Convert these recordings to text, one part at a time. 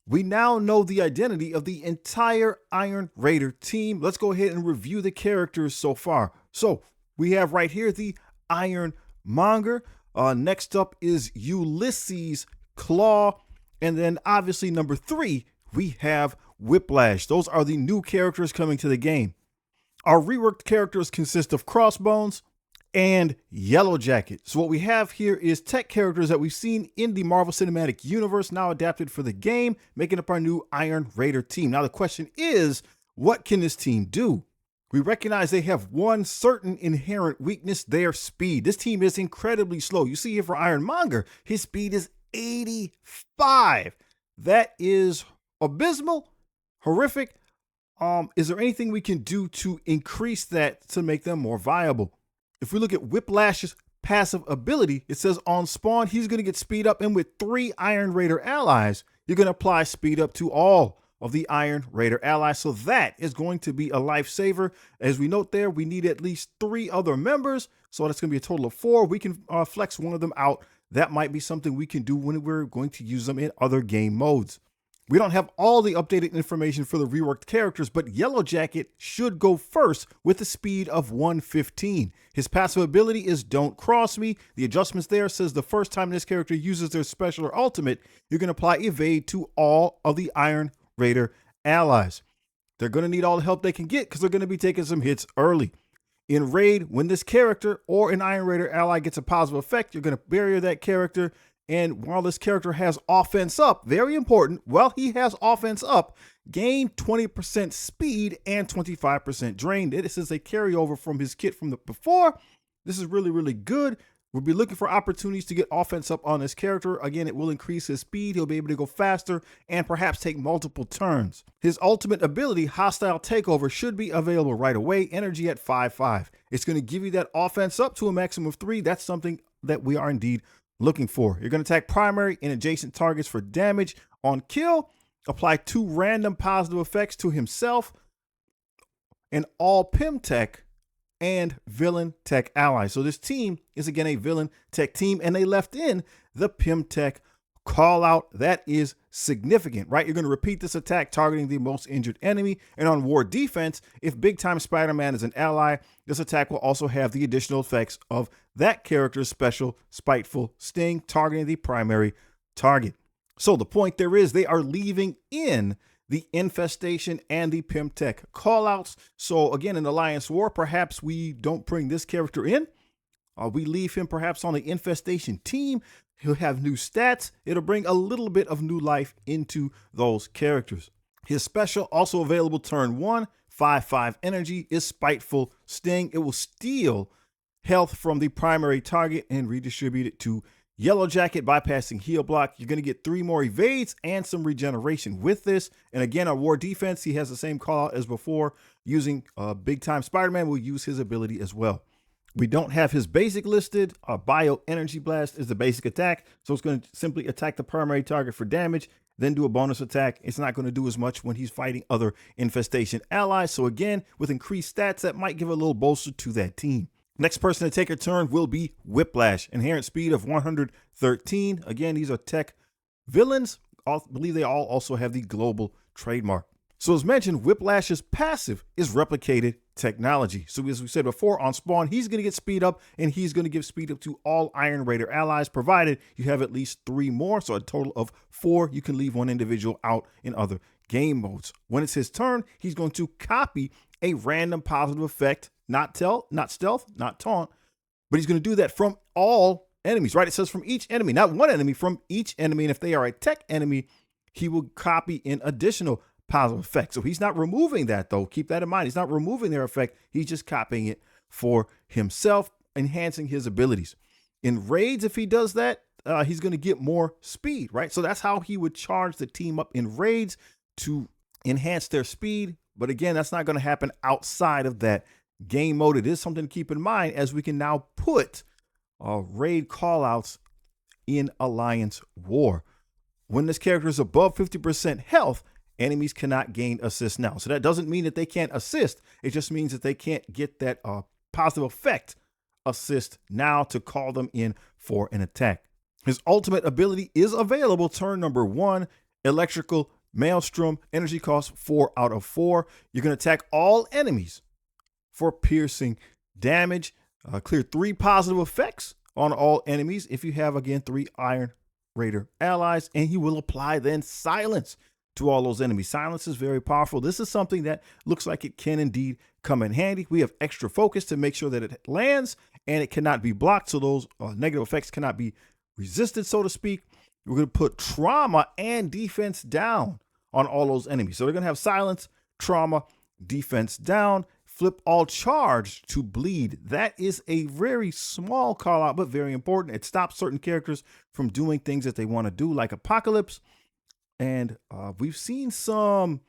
We now know the identity of the entire Iron Raider team. Let's go ahead and review the characters so far. So we have right here the Iron Monger. Next up is Ulysses Klaw. And then obviously number 3, we have Whiplash. Those are the new characters coming to the game. Our reworked characters consist of Crossbones and Yellowjacket. So what we have here is tech characters that we've seen in the Marvel Cinematic Universe, now adapted for the game, making up our new Iron Raider team. Now the question is, what can this team do? We recognize they have one certain inherent weakness, their speed. This team is incredibly slow. You see here for Iron Monger, his speed is 85. That is abysmal, horrific. Is there anything we can do to increase that to make them more viable? If we look at Whiplash's passive ability, it says on spawn, he's going to get speed up, and with 3 Iron Raider allies, you're going to apply speed up to all of the Iron Raider allies. So that is going to be a lifesaver. As we note there, we need at least 3 other members. So that's going to be a total of 4. We can flex one of them out. That might be something we can do when we're going to use them in other game modes. We don't have all the updated information for the reworked characters, but Yellowjacket should go first with a speed of 115. His passive ability is Don't Cross Me. The adjustments there says the first time this character uses their special or ultimate, you can apply evade to all of the Iron Raider allies. They're going to need all the help they can get because they're going to be taking some hits early. In Raid, when this character or an Iron Raider ally gets a positive effect, you're going to barrier that character. And while this character has offense up, very important, while he has offense up, gain 20% speed and 25% drain. This is a carryover from his kit from the before. This is really, really good. We'll be looking for opportunities to get offense up on this character. Again, it will increase his speed. He'll be able to go faster and perhaps take multiple turns. His ultimate ability, Hostile Takeover, should be available right away. Energy at 5/5. It's going to give you that offense up to a maximum of 3. That's something that we are indeed looking for. You're going to attack primary and adjacent targets for damage on kill. Apply 2 random positive effects to himself and all Pim Tech and villain tech allies. So this team is again a villain tech team, and they left in the Pim Tech call out. That is significant, right? You're going to repeat this attack targeting the most injured enemy. And on war defense, if Big Time Spider-Man is an ally, this attack will also have the additional effects of that character's special spiteful sting targeting the primary target. So the point there is they are leaving in the infestation and the Pim Tech callouts. So again, in Alliance War, perhaps we don't bring this character in. We leave him perhaps on the infestation team. He'll have new stats. It'll bring a little bit of new life into those characters. His special, also available turn 1, 5/5 energy, is Spiteful Sting. It will steal health from the primary target and redistribute it to Yellowjacket, bypassing heal block. You're going to get 3 more evades and some regeneration with this. And again, on war defense, he has the same call out as before. Using Big Time Spider-Man will use his ability as well. We don't have his basic listed. Bio Energy Blast is the basic attack. So it's going to simply attack the primary target for damage, then do a bonus attack. It's not going to do as much when he's fighting other infestation allies. So again, with increased stats, that might give a little bolster to that team. Next person to take a turn will be Whiplash. Inherent speed of 113. Again, these are tech villains. I believe they all also have the global trademark. So as mentioned, Whiplash's passive is replicated technology. So as we said before, on spawn, he's going to get speed up, and he's going to give speed up to all Iron Raider allies, provided you have at least 3 more. So a total of 4. You can leave one individual out in other game modes. When it's his turn, he's going to copy a random positive effect, not stealth, not taunt, but he's going to do that from all enemies, right? It says from each enemy, not one enemy, from each enemy. And if they are a tech enemy, he will copy in additional positive effect. So he's not removing that, though. Keep that in mind. He's not removing their effect. He's just copying it for himself, enhancing his abilities. In raids, if he does that, he's going to get more speed, right? So that's how he would charge the team up in raids to enhance their speed. But again, that's not going to happen outside of that game mode. It is something to keep in mind, as we can now put raid callouts in Alliance War. When this character is above 50% health, enemies cannot gain assist now. So that doesn't mean that they can't assist. It just means that they can't get that positive effect assist now to call them in for an attack. His ultimate ability is available turn number 1. Electrical Maelstrom, energy cost 4 out of 4. You're going to attack all enemies for piercing damage. Clear 3 positive effects on all enemies if you have, again, 3 Iron Raider allies, and you will apply then silence to all those enemies. Silence is very powerful. This is something that looks like it can indeed come in handy. We have extra focus to make sure that it lands and it cannot be blocked, so those negative effects cannot be resisted, so to speak. We're going to put trauma and defense down on all those enemies. So they're going to have silence, trauma, defense down, flip all charge to bleed. That is a very small call out, but very important. It stops certain characters from doing things that they want to do, like Apocalypse. And we've seen some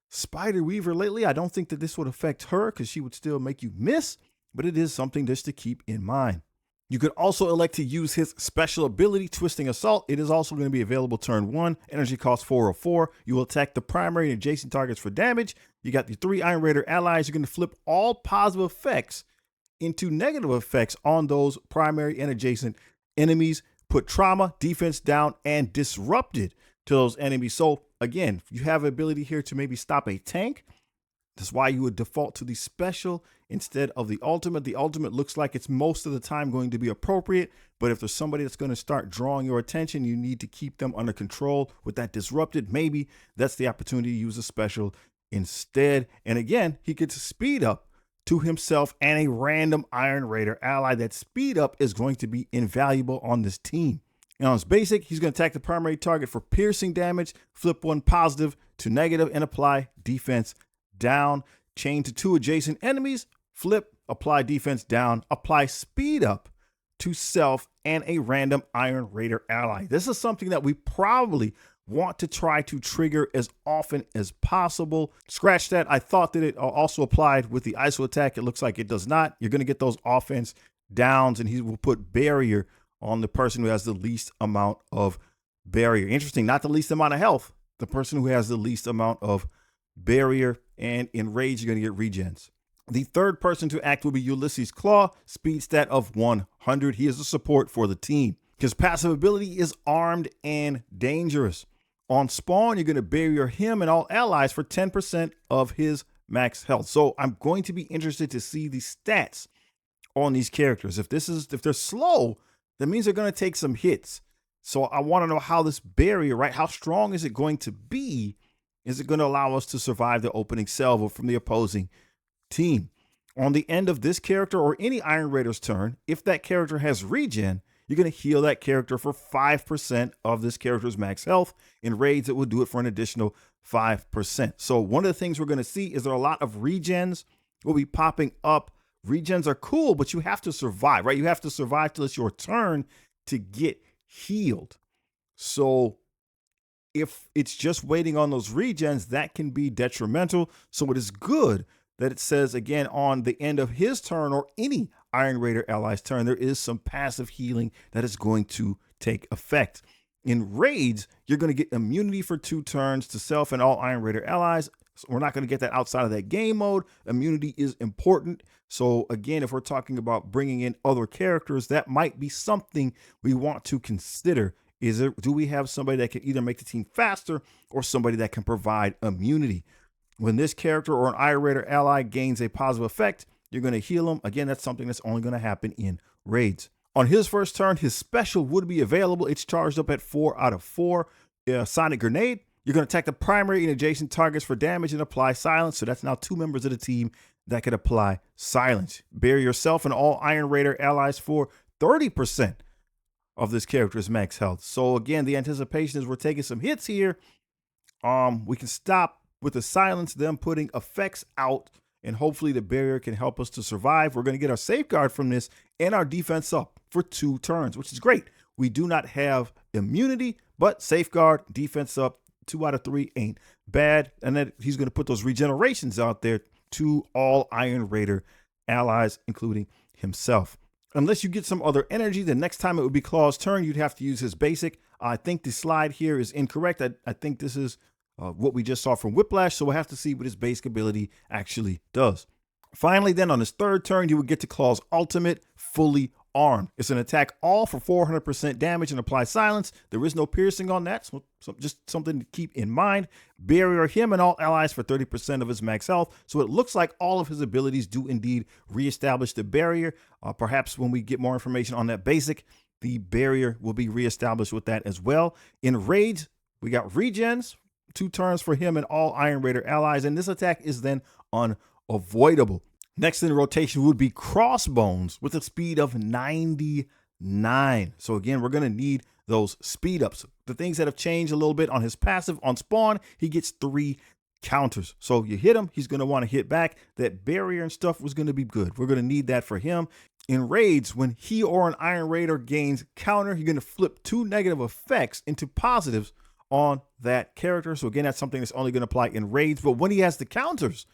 Spider Weaver lately. I don't think that this would affect her because she would still make you miss, but it is something just to keep in mind. You could also elect to use his special ability, Twisting Assault. It is also going to be available turn 1. Energy cost 4 of 4. You will attack the primary and adjacent targets for damage. You got the 3 Iron Raider allies. You're going to flip all positive effects into negative effects on those primary and adjacent enemies. Put trauma, defense down, and disrupted to those enemies. So again, you have an ability here to maybe stop a tank. That's why you would default to the special instead of the ultimate. The ultimate looks like it's most of the time going to be appropriate, but if there's somebody that's going to start drawing your attention, you need to keep them under control with that disrupted. Maybe that's the opportunity to use a special instead. And again, he gets a speed up to himself and a random Iron Raider ally. That speed up is going to be invaluable on this team. Now, as basic, he's going to attack the primary target for piercing damage, flip 1 positive to negative, and apply defense down. Chain to 2 adjacent enemies, flip, apply defense down, apply speed up to self and a random Iron Raider ally. This is something that we probably want to try to trigger as often as possible. Scratch that. I thought that it also applied with the ISO attack. It looks like it does not. You're going to get those offense downs, and he will put barrier on the person who has the least amount of barrier. Interesting, not the least amount of health, the person who has the least amount of barrier, and in rage, you're going to get regens. The third person to act will be Ulysses Klaw, speed stat of 100. He is a support for the team. His passive ability is armed and dangerous. On spawn, you're going to barrier him and all allies for 10% of his max health. So I'm going to be interested to see the stats on these characters. If they're slow, that means they're going to take some hits. So I want to know how this barrier, right? How strong is it going to be? Is it going to allow us to survive the opening salvo from the opposing team? On the end of this character or any Iron Raider's turn, if that character has regen, you're going to heal that character for 5% of this character's max health. In raids, it will do it for an additional 5%. So one of the things we're going to see is there are a lot of regens will be popping up. Regens are cool, but you have to survive, right? You have to survive till it's your turn to get healed. So if it's just waiting on those regens, that can be detrimental. So it is good that it says, again, on the end of his turn or any Iron Raider ally's turn, there is some passive healing that is going to take effect. In raids, you're going to get immunity for 2 turns to self and all Iron Raider allies. So we're not going to get that outside of that game mode. Immunity is important. So again, if we're talking about bringing in other characters, that might be something we want to consider. Do we have somebody that can either make the team faster or somebody that can provide immunity? When this character or an Iron Raider ally gains a positive effect, you're going to heal them. Again, that's something that's only going to happen in raids. On his first turn, his special would be available. It's charged up at 4 out of 4. Sonic Grenade. You're going to attack the primary and adjacent targets for damage and apply silence. So that's now 2 members of the team that could apply silence. Bury yourself and all Iron Raider allies for 30% of this character's max health. So again, the anticipation is we're taking some hits here. We can stop with the silence, them putting effects out, and hopefully the barrier can help us to survive. We're going to get our safeguard from this and our defense up for 2 turns, which is great. We do not have immunity, but safeguard, defense up, 2 out of 3 ain't bad. And then he's going to put those regenerations out there to all Iron Raider allies, including himself. Unless you get some other energy, the next time it would be Klaw's turn, you'd have to use his basic. I think the slide here is incorrect. I think this is what we just saw from Whiplash, so we'll have to see what his basic ability actually does. Finally, then on his third turn, you would get to Klaw's ultimate, fully armed. It's an attack all for 400% damage and apply silence. There is no piercing on that, so just something to keep in mind. Barrier him and all allies for 30% of his max health. So it looks like all of his abilities do indeed reestablish the barrier. Perhaps when we get more information on that basic, the barrier will be reestablished with that as well. In raids, we got regens, 2 turns for him and all Iron Raider allies, and this attack is then unavoidable. Next in rotation would be Crossbones with a speed of 99. So again, we're going to need those speed ups. The things that have changed a little bit on his passive, on spawn, he gets 3 counters. So you hit him, he's going to want to hit back. That barrier and stuff was going to be good. We're going to need that for him. In raids, when he or an Iron Raider gains counter, you're going to flip 2 negative effects into positives on that character. So again, that's something that's only going to apply in raids. But when he has the counters,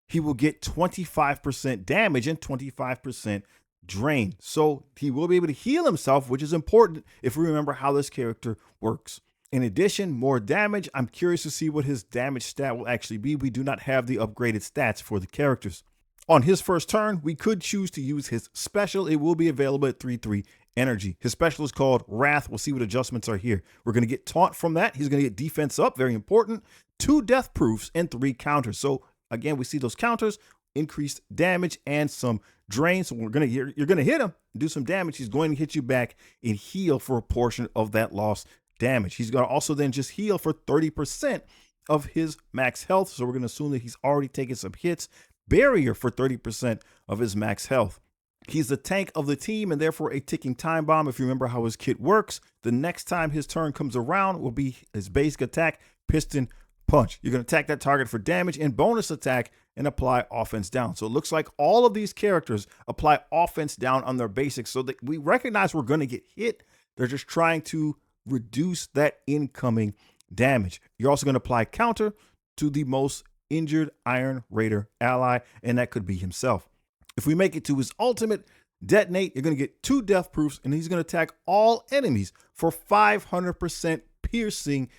he will get 25% damage and 25% drain. So he will be able to heal himself, which is important if we remember how this character works. In addition, more damage. I'm curious to see what his damage stat will actually be. We do not have the upgraded stats for the characters. On his first turn, we could choose to use his special. It will be available at 3/3 energy. His special is called Wrath. We'll see what adjustments are here. We're going to get taunt from that. He's going to get defense up, very important. 2 death proofs and 3 counters. So again, we see those counters, increased damage and some drain. So you're going to hit him, do some damage. He's going to hit you back and heal for a portion of that lost damage. He's going to also then just heal for 30% of his max health. So we're going to assume that he's already taken some hits. Barrier for 30% of his max health. He's the tank of the team and therefore a ticking time bomb. If you remember how his kit works, the next time his turn comes around will be his basic attack, Piston Punch. You're going to attack that target for damage and bonus attack and apply offense down. So it looks like all of these characters apply offense down on their basics so that we recognize we're going to get hit. They're just trying to reduce that incoming damage. You're also going to apply counter to the most injured Iron Raider ally, and that could be himself. If we make it to his ultimate detonate, you're going to get 2 death proofs, and he's going to attack all enemies for 500% piercing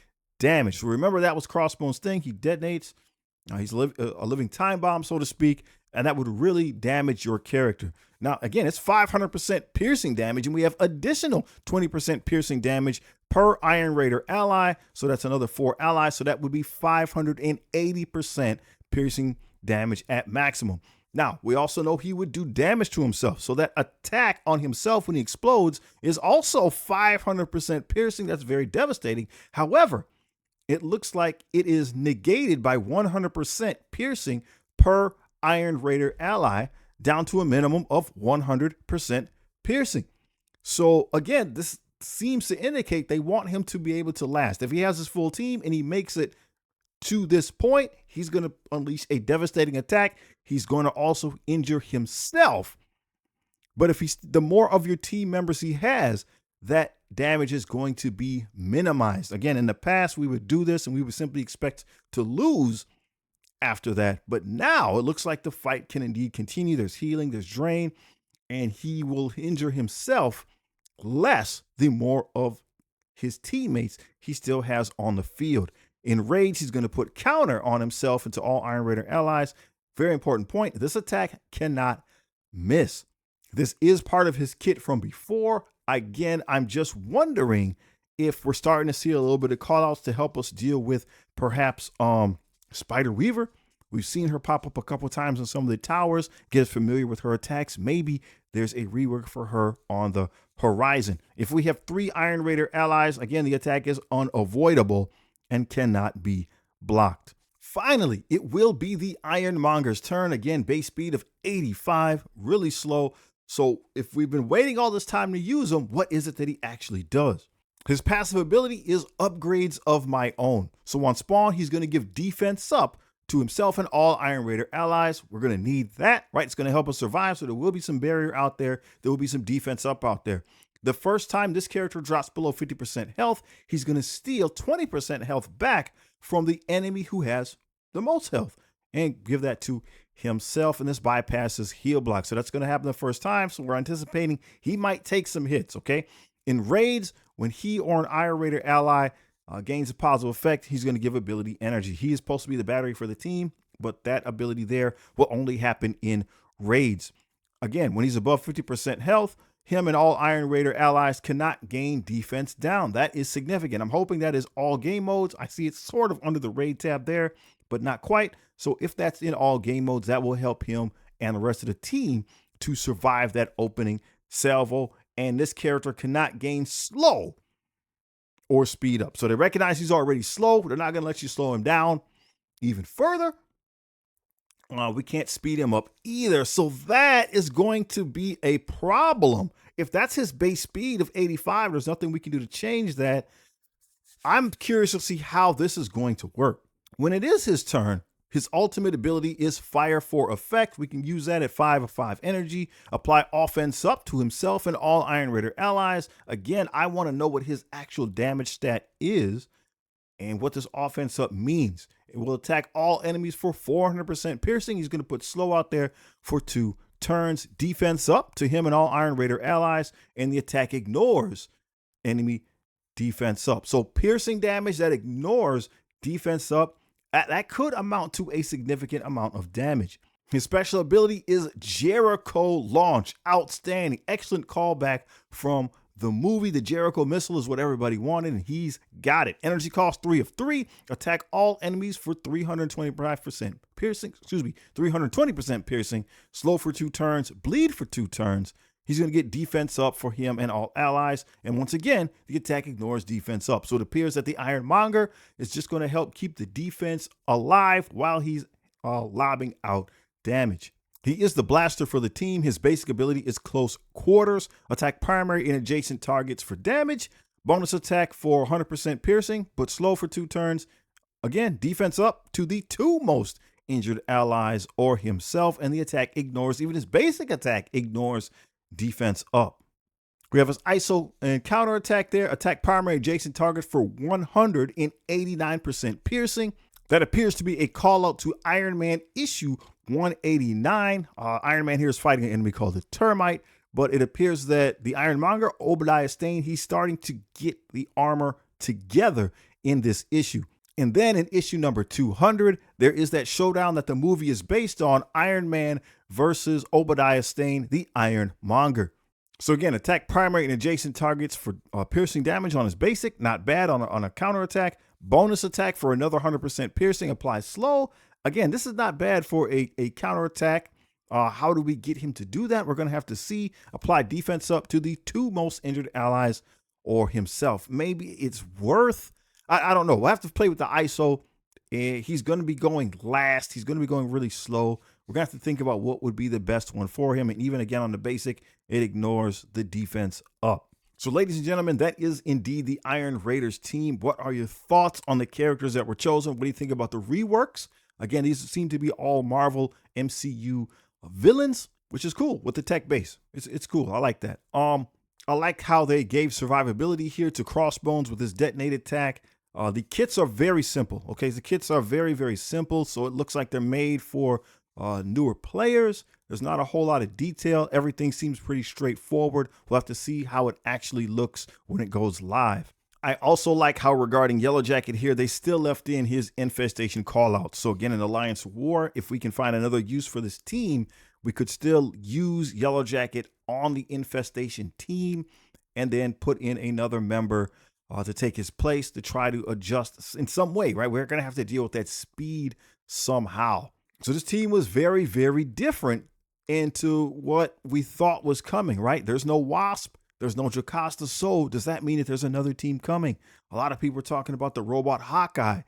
damage. So remember, that was Crossbones' thing. He detonates. He's a living time bomb, so to speak, and that would really damage your character. Now, again, it's 500% piercing damage, and we have additional 20% piercing damage per Iron Raider ally. So that's another 4 allies. So that would be 580% piercing damage at maximum. Now, we also know he would do damage to himself. So that attack on himself when he explodes is also 500% piercing. That's very devastating. However, it looks like it is negated by 100% piercing per Iron Raider ally down to a minimum of 100% piercing. So again, this seems to indicate they want him to be able to last. If he has his full team and he makes it to this point, he's going to unleash a devastating attack. He's going to also injure himself. But if the more of your team members he has, that damage is going to be minimized. Again, in the past, we would do this and we would simply expect to lose after that. But now it looks like the fight can indeed continue. There's healing, there's drain, and he will injure himself less the more of his teammates he still has on the field. In rage, he's going to put counter on himself and to all Iron Raider allies. Very important point. This attack cannot miss. This is part of his kit from before. Again, I'm just wondering if we're starting to see a little bit of callouts to help us deal with perhaps Spider Weaver. We've seen her pop up a couple times in some of the towers, get us familiar with her attacks. Maybe there's a rework for her on the horizon. If we have 3 Iron Raider allies, again, the attack is unavoidable and cannot be blocked. Finally, it will be the Ironmonger's turn. Again, base speed of 85, really slow. So if we've been waiting all this time to use him, what is it that he actually does? His passive ability is upgrades of my own. So on spawn, he's going to give defense up to himself and all Iron Raider allies. We're going to need that, right? It's going to help us survive. So there will be some barrier out there. There will be some defense up out there. The first time this character drops below 50% health, he's going to steal 20% health back from the enemy who has the most health and give that to himself. And this bypasses heal block. So that's going to happen the first time. So we're anticipating he might take some hits. Okay. In raids, when he or an Iron Raider ally gains a positive effect, he's going to give ability energy. He is supposed to be the battery for the team, but that ability there will only happen in raids. Again, when he's above 50% health, him and all Iron Raider allies cannot gain defense down. That is significant. I'm hoping that is all game modes. I see it's sort of under the raid tab there, but not quite. So if that's in all game modes, that will help him and the rest of the team to survive that opening salvo. And this character cannot gain slow or speed up. So they recognize he's already slow. They're not going to let you slow him down even further. We can't speed him up either. So that is going to be a problem. If that's his base speed of 85, there's nothing we can do to change that. I'm curious to see how this is going to work. When it is his turn, his ultimate ability is Fire for Effect. We can use that at 5 of 5 energy, apply offense up to himself and all Iron Raider allies. Again, I want to know what his actual damage stat is and what this offense up means. It will attack all enemies for 400% piercing. He's going to put slow out there for 2 turns. Defense up to him and all Iron Raider allies, and the attack ignores enemy defense up. So piercing damage that ignores defense up, that could amount to a significant amount of damage. His special ability is Jericho Launch. Outstanding. Excellent callback from the movie. The Jericho missile is what everybody wanted, and he's got it. Energy cost 3 of 3. Attack all enemies for 325% piercing. 320% piercing. Slow for 2 turns. Bleed for 2 turns. He's going to get defense up for him and all allies. And once again, the attack ignores defense up. So it appears that the Iron Monger is just going to help keep the defense alive while he's lobbing out damage. He is the blaster for the team. His basic ability is Close Quarters. Attack primary and adjacent targets for damage. Bonus attack for 100% piercing, but slow for 2 turns. Again, defense up to the 2 most injured allies or himself. And the attack ignores, even his basic attack ignores defense up. We have his ISO and counter attack there. Attack primary adjacent target for 189% piercing. That appears to be a call out to Iron Man issue 189. Iron Man here is fighting an enemy called the Termite, but it appears that the Ironmonger, Obadiah Stane, he's starting to get the armor together in this issue. And then in issue number 200, there is that showdown that the movie is based on, Iron Man versus Obadiah Stane, the Ironmonger. So again, attack primary and adjacent targets for piercing damage on his basic. Not bad on a counter attack. Bonus attack for another 100% piercing. Apply slow. Again, this is not bad for a counter attack. How do we get him to do that? We're going to have to see. Apply defense up to the 2 most injured allies or himself. Maybe it's worth, I don't know. We'll have to play with the ISO. He's going to be going last. He's going to be going really slow. We're going to have to think about what would be the best one for him. And even again on the basic, it ignores the defense up. So ladies and gentlemen, that is indeed the Iron Raiders team. What are your thoughts on the characters that were chosen? What do you think about the reworks? Again, these seem to be all Marvel MCU villains, which is cool with the tech base. It's cool. I like that. I like how they gave survivability here to Crossbones with his detonated attack. The kits are very simple. Okay, the kits are very, very simple. So it looks like they're made for newer players. There's not a whole lot of detail. Everything seems pretty straightforward. We'll have to see how it actually looks when it goes live. I also like how regarding Yellowjacket here, they still left in his infestation callout. So again, in Alliance War, if we can find another use for this team, we could still use Yellowjacket on the infestation team and then put in another member to take his place to try to adjust in some way, right? We're going to have to deal with that speed somehow. So this team was very, very different into what we thought was coming, right? There's no Wasp. There's no Jocasta. So does that mean that there's another team coming? A lot of people are talking about the robot Hawkeye.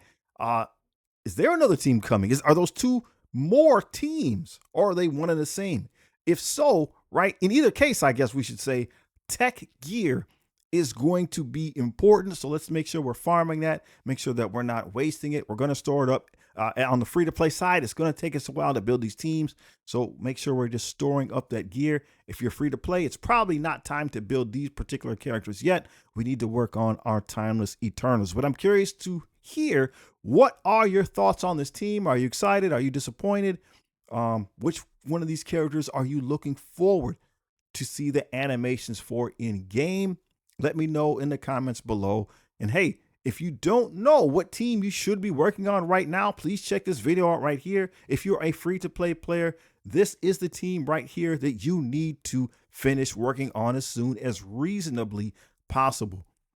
Is there another team coming? Are those 2 more teams, or are they one and the same? If so, right, in either case, I guess we should say tech gear is going to be important. So let's make sure we're farming that, make sure that we're not wasting it. We're going to store it up on the free-to-play side. It's going to take us a while to build these teams. So make sure we're just storing up that gear. If you're free to play, it's probably not time to build these particular characters yet. We need to work on our Timeless Eternals. But I'm curious to hear, what are your thoughts on this team? Are you excited? Are you disappointed? Which one of these characters are you looking forward to see the animations for in game? Let me know in the comments below. And hey, if you don't know what team you should be working on right now, please check this video out right here. If you're a free-to-play player, this is the team right here that you need to finish working on as soon as reasonably possible.